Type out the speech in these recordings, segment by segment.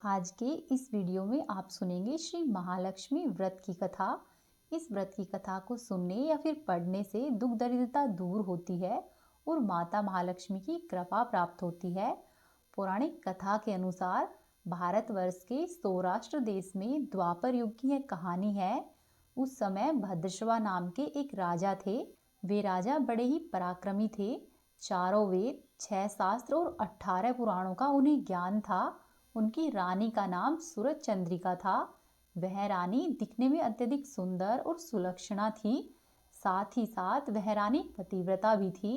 आज के इस वीडियो में आप सुनेंगे श्री महालक्ष्मी व्रत की कथा। इस व्रत की कथा को सुनने या फिर पढ़ने से दुख दरिद्रता दूर होती है और माता महालक्ष्मी की कृपा प्राप्त होती है। पौराणिक कथा के अनुसार भारतवर्ष के सौराष्ट्र देश में द्वापर युग की यह कहानी है। उस समय भद्रश्वा नाम के एक राजा थे। वे राजा बड़े ही पराक्रमी थे। चारों वेद, 6 शास्त्र और 18 पुराणों का उन्हें ज्ञान था। उनकी रानी का नाम सूरज चंद्रिका था। वह रानी दिखने में अत्यधिक सुंदर और सुलक्षणा थी। साथ ही साथ वह रानी पतिव्रता भी थी।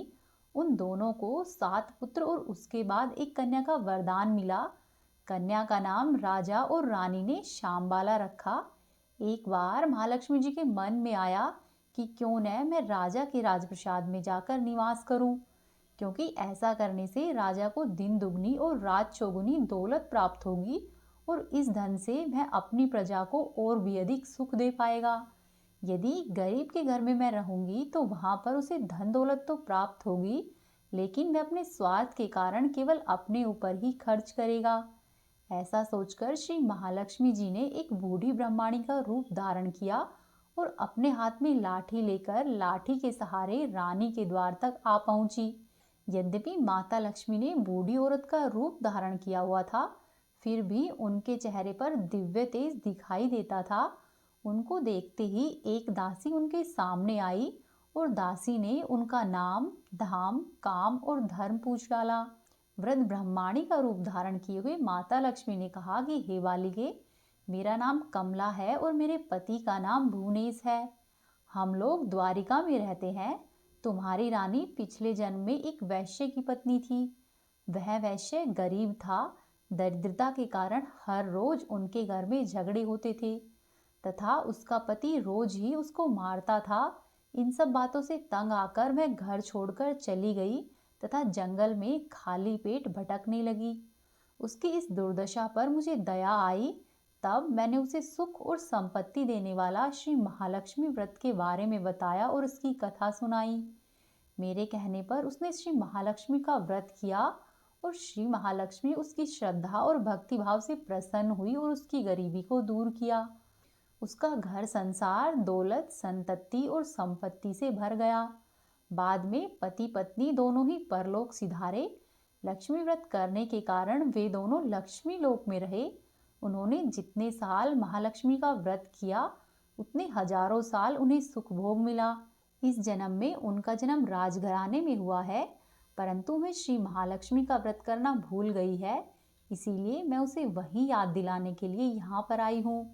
उन दोनों को 7 पुत्र और उसके बाद एक कन्या का वरदान मिला। कन्या का नाम राजा और रानी ने शांबाला रखा। एक बार महालक्ष्मी जी के मन में आया कि क्यों न मैं राजा के राजप्रसाद में जाकर निवास करूं, क्योंकि ऐसा करने से राजा को दिन दुगनी और रात चौगुनी दौलत प्राप्त होगी और इस धन से वह अपनी प्रजा को और भी अधिक सुख दे पाएगा। यदि गरीब के घर में मैं रहूंगी तो वहां पर उसे धन दौलत तो प्राप्त होगी, लेकिन वह अपने स्वार्थ के कारण केवल अपने ऊपर ही खर्च करेगा। ऐसा सोचकर श्री महालक्ष्मी जी ने एक बूढ़ी ब्राह्मणी का रूप धारण किया और अपने हाथ में लाठी लेकर लाठी के सहारे रानी के द्वार तक आ पहुंची। यद्यपि माता लक्ष्मी ने बूढ़ी औरत का रूप धारण किया हुआ था, फिर भी उनके चेहरे पर दिव्य तेज दिखाई देता था। उनको देखते ही एक दासी उनके सामने आई और दासी ने उनका नाम, धाम, काम और धर्म पूछ डाला। वृद्ध ब्रह्माणी का रूप धारण किए हुए माता लक्ष्मी ने कहा कि हे बालिके, मेरा नाम कमला है और मेरे पति का नाम भुवनेश है। हम लोग द्वारिका में रहते हैं। तुम्हारी रानी पिछले जन्म में एक वैश्य की पत्नी थी। वह वैश्य गरीब था। दरिद्रता के कारण हर रोज उनके घर में झगड़े होते थे तथा उसका पति रोज ही उसको मारता था। इन सब बातों से तंग आकर वह घर छोड़कर चली गई तथा जंगल में खाली पेट भटकने लगी। उसकी इस दुर्दशा पर मुझे दया आई। तब मैंने उसे सुख और संपत्ति देने वाला श्री महालक्ष्मी व्रत के बारे में बताया और उसकी कथा सुनाई। मेरे कहने पर उसने श्री महालक्ष्मी का व्रत किया और श्री महालक्ष्मी उसकी श्रद्धा और भक्ति भाव से प्रसन्न हुई और उसकी गरीबी को दूर किया। उसका घर संसार दौलत, संतति और संपत्ति से भर गया। बाद में पति पत्नी दोनों ही परलोक सिधारे। लक्ष्मी व्रत करने के कारण वे दोनों लक्ष्मी लोक में रहे। उन्होंने जितने साल महालक्ष्मी का व्रत किया उतने हजारों साल उन्हें सुख भोग मिला। इस जन्म में उनका जन्म राजघराने में हुआ है, परंतु वह श्री महालक्ष्मी का व्रत करना भूल गई है। इसीलिए मैं उसे वही याद दिलाने के लिए यहाँ पर आई हूँ।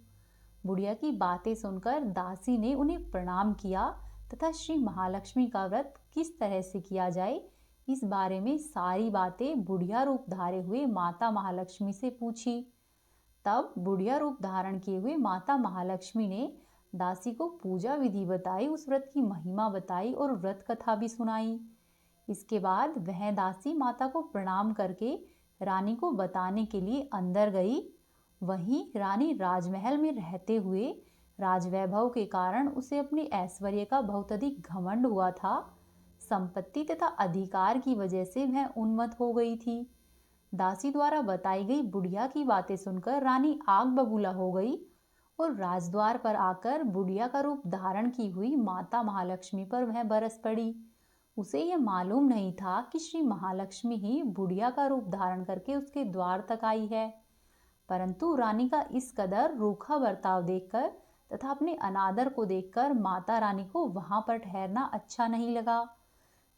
बुढ़िया की बातें सुनकर दासी ने उन्हें प्रणाम किया तथा श्री महालक्ष्मी का व्रत किस तरह से किया जाए इस बारे में सारी बातें बुढ़िया रूप धारे हुए माता महालक्ष्मी से पूछी। तब बुढ़िया रूप धारण किए हुए माता महालक्ष्मी ने दासी को पूजा विधि बताई, उस व्रत की महिमा बताई और व्रत कथा भी सुनाई। इसके बाद वह दासी माता को प्रणाम करके रानी को बताने के लिए अंदर गई। वहीं रानी राजमहल में रहते हुए राजवैभव के कारण उसे अपने ऐश्वर्य का बहुत अधिक घमंड हुआ था। संपत्ति तथा अधिकार की वजह से वह उन्मत्त हो गई थी। दासी द्वारा बताई गई बुढ़िया की बातें सुनकर रानी आग बबूला हो गई और राजद्वार पर आकर बुढ़िया का रूप धारण की हुई माता महालक्ष्मी पर वह बरस पड़ी। उसे यह मालूम नहीं था कि श्री महालक्ष्मी ही बुढ़िया का रूप धारण करके उसके द्वार तक आई है। परंतु रानी का इस कदर रूखा बर्ताव देखकर तथा अपने अनादर को देखकर माता रानी को वहां पर ठहरना अच्छा नहीं लगा।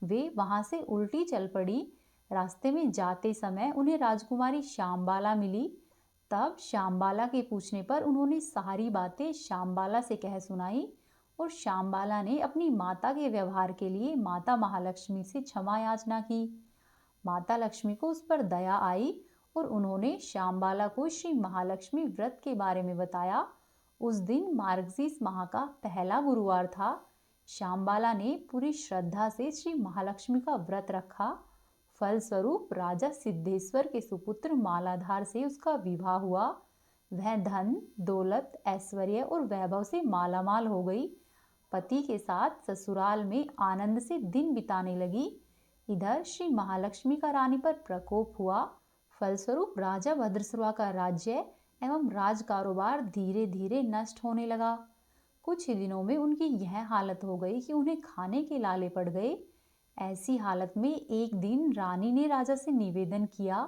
वे वहां से उल्टी चल पड़ी। रास्ते में जाते समय उन्हें राजकुमारी श्यामबाला मिली। तब श्यामबाला के पूछने पर उन्होंने सारी बातें श्यामबाला से कह सुनाई और श्यामबाला ने अपनी माता के व्यवहार के लिए माता महालक्ष्मी से क्षमा याचना की। माता लक्ष्मी को उस पर दया आई और उन्होंने श्यामबाला को श्री महालक्ष्मी व्रत के बारे में बताया। उस दिन मार्गशीर्ष माह का पहला गुरुवार था। श्यामबाला ने पूरी श्रद्धा से श्री महालक्ष्मी का व्रत रखा। फलस्वरूप राजा सिद्धेश्वर के सुपुत्र मालाधार से उसका विवाह हुआ। वह धन, दौलत, ऐश्वर्य और वैभव से मालामाल हो गई। पति के साथ ससुराल में आनंद से दिन बिताने लगी। इधर श्री महालक्ष्मी का रानी पर प्रकोप हुआ। फलस्वरूप राजा भद्रसुवा का राज्य एवं राज कारोबार धीरे धीरे नष्ट होने लगा। कुछ ही दिनों में उनकी यह हालत हो गई कि उन्हें खाने के लाले पड़ गए। ऐसी हालत में एक दिन रानी ने राजा से निवेदन किया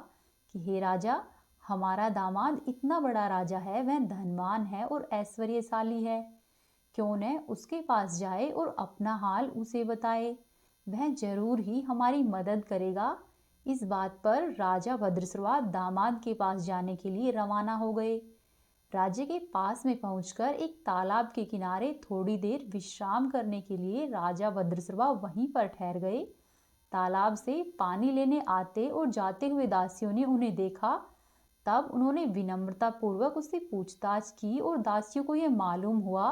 कि हे राजा, हमारा दामाद इतना बड़ा राजा है, वह धनवान है और ऐश्वर्यशाली है, क्यों न उसके पास जाए और अपना हाल उसे बताए, वह जरूर ही हमारी मदद करेगा। इस बात पर राजा भद्रसुवा दामाद के पास जाने के लिए रवाना हो गए। राज्य के पास में पहुंचकर एक तालाब के किनारे थोड़ी देर विश्राम करने के लिए राजा भद्रसुवा वहीं पर ठहर गए। तालाब से पानी लेने आते और जाते हुए दासियों ने उन्हें देखा। तब उन्होंने विनम्रता पूर्वक उससे पूछताछ की और दासियों को यह मालूम हुआ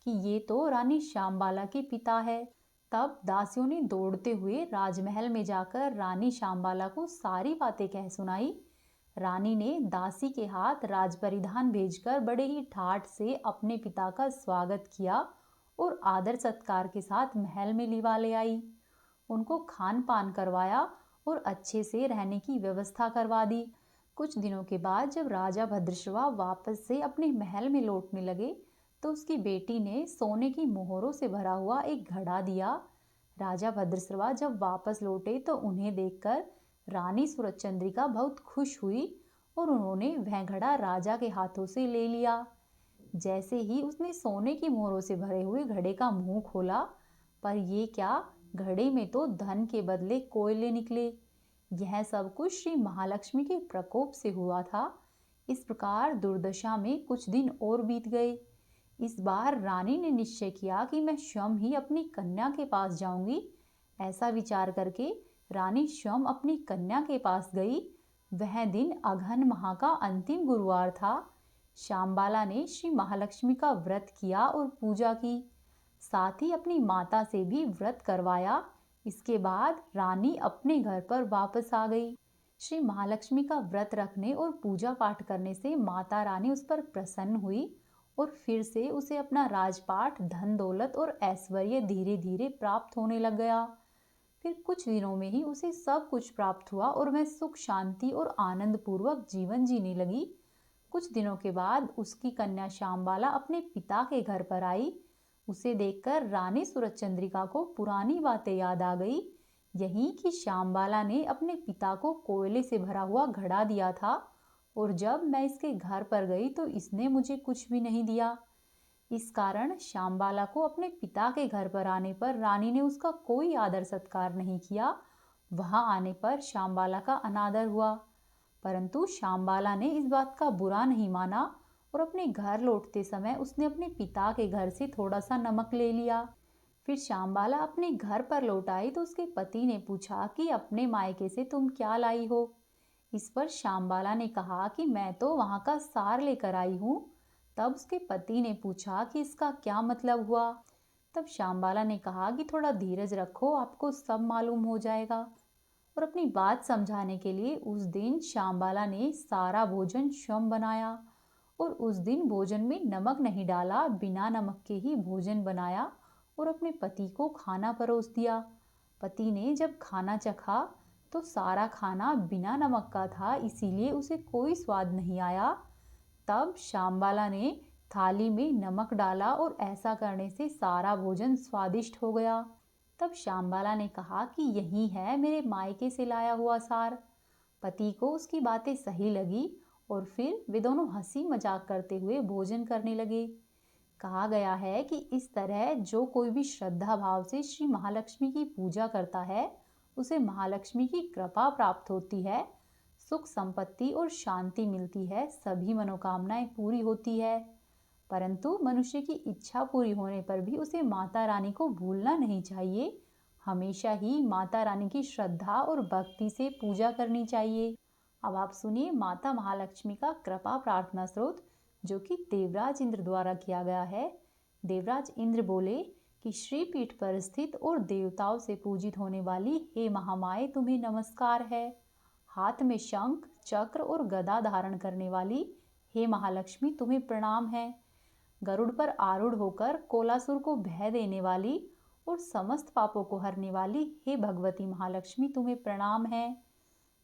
कि ये तो रानी श्यामबाला के पिता है। तब दासियों ने दौड़ते हुए राजमहल में जाकर रानी श्यामबाला को सारी बातें कह सुनाई। रानी ने दासी के हाथ राज परिधान भेजकर बड़े ही ठाठ से अपने पिता का स्वागत किया और आदर सत्कार के साथ महल में लिवा ले आई। उनको खान पान करवाया और अच्छे से रहने की व्यवस्था करवा दी। कुछ दिनों के बाद जब राजा भद्रसुवा वापस से अपने महल में लौटने लगे तो उसकी बेटी ने सोने की मोहरों से भरा हुआ एक घड़ा दिया। राजा भद्रसुवा जब वापस लौटे तो उन्हें देखकर रानी सूरजचंद्रिका बहुत खुश हुई और उन्होंने वह घड़ा राजा के हाथों से ले लिया। जैसे ही उसने सोने की मोहरों से भरे हुए घड़े का मुंह खोला, पर ये क्या, घड़े में तो धन के बदले कोयले निकले। यह सब कुछ श्री महालक्ष्मी के प्रकोप से हुआ था। इस प्रकार दुर्दशा में कुछ दिन और बीत गए। इस बार रानी ने निश्चय किया कि मैं स्वयं ही अपनी कन्या के पास जाऊंगी। ऐसा विचार करके रानी स्वयं अपनी कन्या के पास गई। वह दिन अघन माह का अंतिम गुरुवार था। श्यामबाला ने श्री महालक्ष्मी का व्रत किया और पूजा की, साथ ही अपनी माता से भी व्रत करवाया। इसके बाद रानी अपने घर पर वापस आ गई। श्री महालक्ष्मी का व्रत रखने और पूजा पाठ करने से माता रानी उस पर प्रसन्न हुई और फिर से उसे अपना राजपाट, धन दौलत और ऐश्वर्य धीरे धीरे प्राप्त होने लग गया। फिर कुछ दिनों में ही उसे सब कुछ प्राप्त हुआ और वह सुख शांति और आनंद पूर्वक जीवन जीने लगी। कुछ दिनों के बाद उसकी कन्या श्यामबाला अपने पिता के घर पर आई। उसे देखकर रानी सूरजचंद्रिका को पुरानी बातें याद आ गई। यही कि श्यामबाला ने अपने पिता को कोयले से भरा हुआ घड़ा दिया था और जब मैं इसके घर पर गई तो इसने मुझे कुछ भी नहीं दिया। इस कारण श्यामबाला को अपने पिता के घर पर आने पर रानी ने उसका कोई आदर सत्कार नहीं किया। वहां आने पर श्यामबाला का अनादर हुआ, परंतु श्यामबाला ने इस बात का बुरा नहीं माना और अपने घर लौटते समय उसने अपने पिता के घर से थोड़ा सा नमक ले लिया। फिर श्यामबाला अपने घर पर लौट आई तो उसके पति ने पूछा कि अपने मायके से तुम क्या लाई हो। इस पर श्यामबाला ने कहा कि मैं तो वहां का सार लेकर आई हूँ। तब उसके पति ने पूछा कि इसका क्या मतलब हुआ। तब श्यामबाला ने कहा कि थोड़ा धीरज रखो, आपको सब मालूम हो जाएगा। और अपनी बात समझाने के लिए उस दिन श्यामबाला ने सारा भोजन स्वयं बनाया और उस दिन भोजन में नमक नहीं डाला, बिना नमक के ही भोजन बनाया और अपने पति को खाना परोस दिया। पति ने जब खाना चखा तो सारा खाना बिना नमक का था, इसीलिए उसे कोई स्वाद नहीं आया। तब श्यामबाला ने थाली में नमक डाला और ऐसा करने से सारा भोजन स्वादिष्ट हो गया। तब श्यामबाला ने कहा कि यही है मेरे मायके से लाया हुआ सार। पति को उसकी बातें सही लगी और फिर वे दोनों हंसी मजाक करते हुए भोजन करने लगे। कहा गया है कि इस तरह जो कोई भी श्रद्धा भाव से श्री महालक्ष्मी की पूजा करता है उसे महालक्ष्मी की कृपा प्राप्त होती है, सुख संपत्ति और शांति मिलती है, सभी मनोकामनाएं पूरी होती है। परंतु मनुष्य की इच्छा पूरी होने पर भी उसे माता रानी को भूलना नहीं चाहिए। हमेशा ही माता रानी की श्रद्धा और भक्ति से पूजा करनी चाहिए। अब आप सुनिए माता महालक्ष्मी का कृपा प्रार्थना स्रोत, जो कि देवराज इंद्र द्वारा किया गया है। देवराज इंद्र बोले कि श्री पीठ पर स्थित और देवताओं से पूजित होने वाली हे महामाए, तुम्हें नमस्कार है। हाथ में शंख, चक्र और गदा धारण करने वाली हे महालक्ष्मी, तुम्हें प्रणाम है। गरुड़ पर आरूढ़ होकर कोलासुर को भय देने वाली और समस्त पापों को हरने वाली हे भगवती महालक्ष्मी, तुम्हें प्रणाम है।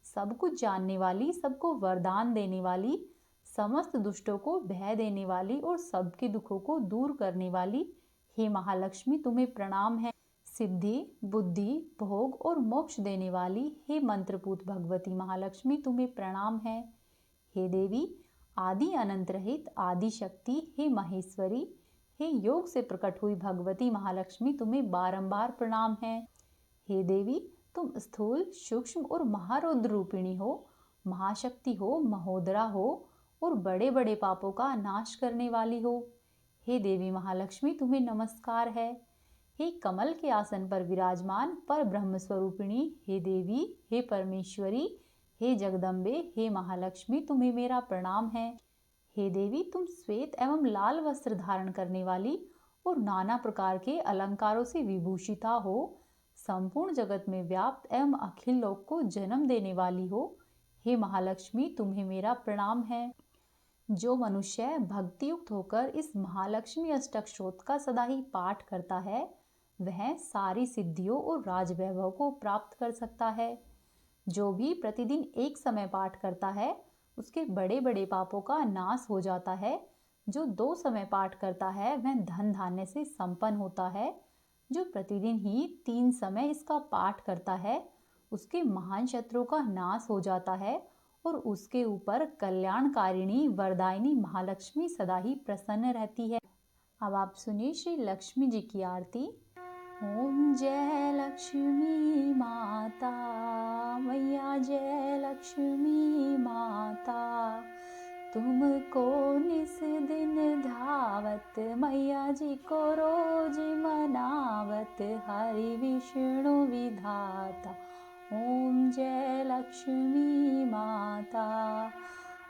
सब कुछ जानने वाली, सबको वरदान देने वाली, समस्त दुष्टों को भय देने वाली और सबके दुखों को दूर करने वाली, हे महालक्ष्मी तुम्हें प्रणाम है। सिद्धि, बुद्धि, भोग और मोक्ष देने वाली, हे मंत्रपूत भगवती महालक्ष्मी तुम्हें प्रणाम है। हे देवी, आदि अनंत रहित आदि शक्ति, हे महेश्वरी, हे योग से प्रकट हुई भगवती महालक्ष्मी तुम्हें बारंबार प्रणाम है। हे देवी, तुम स्थूल, सूक्ष्म और महारौद्र रूपिणी हो, महाशक्ति हो, महोदरा हो और बड़े बड़े पापों का नाश करने वाली हो। हे देवी महालक्ष्मी तुम्हें नमस्कार है। हे कमल के आसन पर विराजमान पर ब्रह्म स्वरूपिणी, हे देवी, हे परमेश्वरी, हे जगदम्बे, हे महालक्ष्मी तुम्हें मेरा प्रणाम है। हे देवी, तुम श्वेत एवं लाल वस्त्र धारण करने वाली और नाना प्रकार के अलंकारों से विभूषिता हो, संपूर्ण जगत में व्याप्त एवं अखिल लोक को जन्म देने वाली हो, हे महालक्ष्मी तुम्हें मेरा प्रणाम है। जो मनुष्य भक्ति युक्त होकर इस महालक्ष्मी अष्टक स्तोत्र का सदा ही पाठ करता है, वह सारी सिद्धियों और राजवैभव को प्राप्त कर सकता है। जो भी प्रतिदिन एक समय पाठ करता है, उसके बड़े बड़े पापों का नाश हो जाता है। जो 2 समय पाठ करता है, वह धन धान्य से संपन्न होता है। जो प्रतिदिन ही 3 समय इसका पाठ करता है, उसके महान शत्रुओं का नाश हो जाता है और उसके ऊपर कल्याणकारिणी वरदायिनी महालक्ष्मी सदा ही प्रसन्न रहती है। अब आप सुनिए श्री लक्ष्मी जी की आरती। ओम जय लक्ष्मी माता, मैया जय लक्ष्मी माता, तुमको निस दिन धावत, मैया जी को रोज मनावत, हरि विष्णु विधाता। ओम जय लक्ष्मी माता,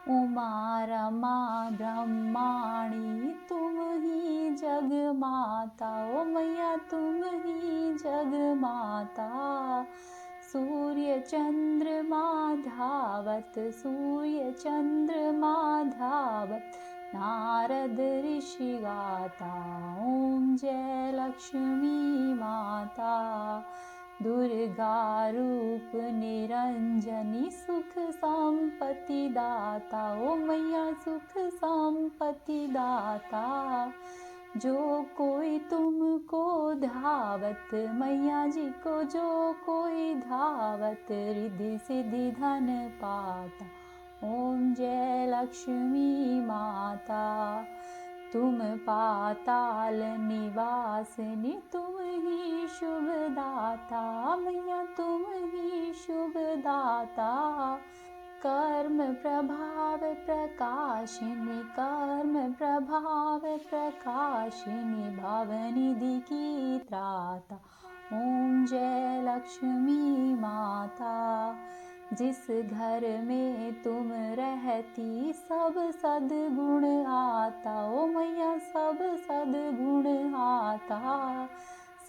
उमा रमा ब्रह्माणी, तुम ही जग माता, ओ मैया तुम ही जग माता। सूर्य चंद्रमा धावत, सूर्य चंद्रमा धावत, नारद ऋषि गाता। ओम जय लक्ष्मी माता, दुर्गा रूप निरंजनी, सुख संपत्ति दाता, ओ मैया सुख संपत्ति दाता। जो कोई तुमको धावत, मैया जी को जो कोई धावत, रिद्धि सिद्धि धन पाता। ओम जय लक्ष्मी माता, तुम पाताल निवासिनी, तुम ही शुभ दाता, मैया तुम ही शुभ दाता। कर्म प्रभाव प्रकाशिनी, कर्म प्रभाव प्रकाशिनी, भवनिधि की त्राता। ओम जय लक्ष्मी माता, जिस घर में तुम रहती, सब सद्गुण आता, ओ मैया सब सद्गुण आता।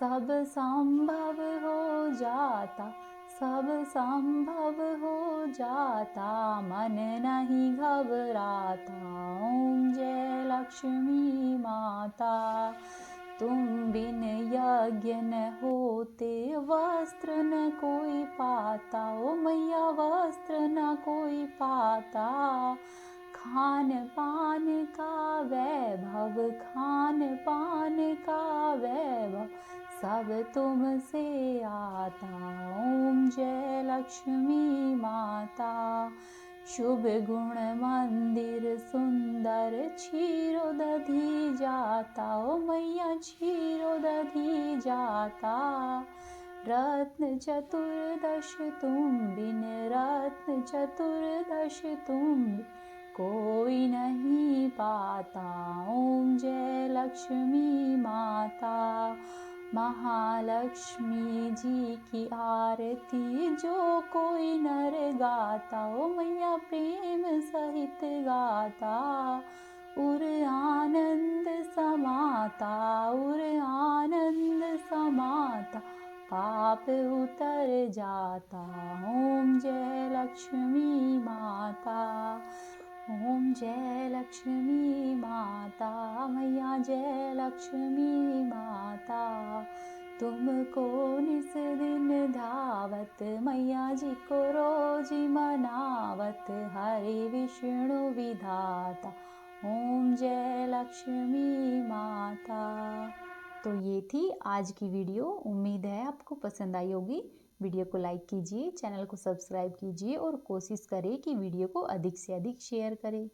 सब संभव हो जाता, सब संभव हो जाता, मन नहीं घबराता। ओम जय लक्ष्मी माता, तुम बिन यज्ञ न होते, वस्त्र न कोई पाता, ओ मैया वस्त्र न कोई पाता। खान पान का वैभव, खान पान का वैभव, सब तुमसे आता। ओम जय लक्ष्मी माता, शुभ गुण मंदिर सुंदर, क्षीरोदधि जाता, ओ मैया क्षीरोदधि जाता। रत्न चतुर्दश तुम बिन, रत्न चतुर्दश तुम कोई नहीं पाता। ओम जय लक्ष्मी माता, महालक्ष्मी जी की आरती जो कोई नर गाता, ओ मैया प्रेम सहित गाता। उर आनंद समाता, उर आनंद समाता, पाप उतर जाता। ओम जय लक्ष्मी माता, ओम जय लक्ष्मी माता, मैया जय लक्ष्मी माता, तुमको निस दिन धावत, मैया जी को रोज मनावत, हरे विष्णु विधाता, ओम जय लक्ष्मी माता। तो ये थी आज की वीडियो। उम्मीद है आपको पसंद आई होगी। वीडियो को लाइक कीजिए, चैनल को सब्सक्राइब कीजिए और कोशिश करें कि वीडियो को अधिक से अधिक शेयर करें।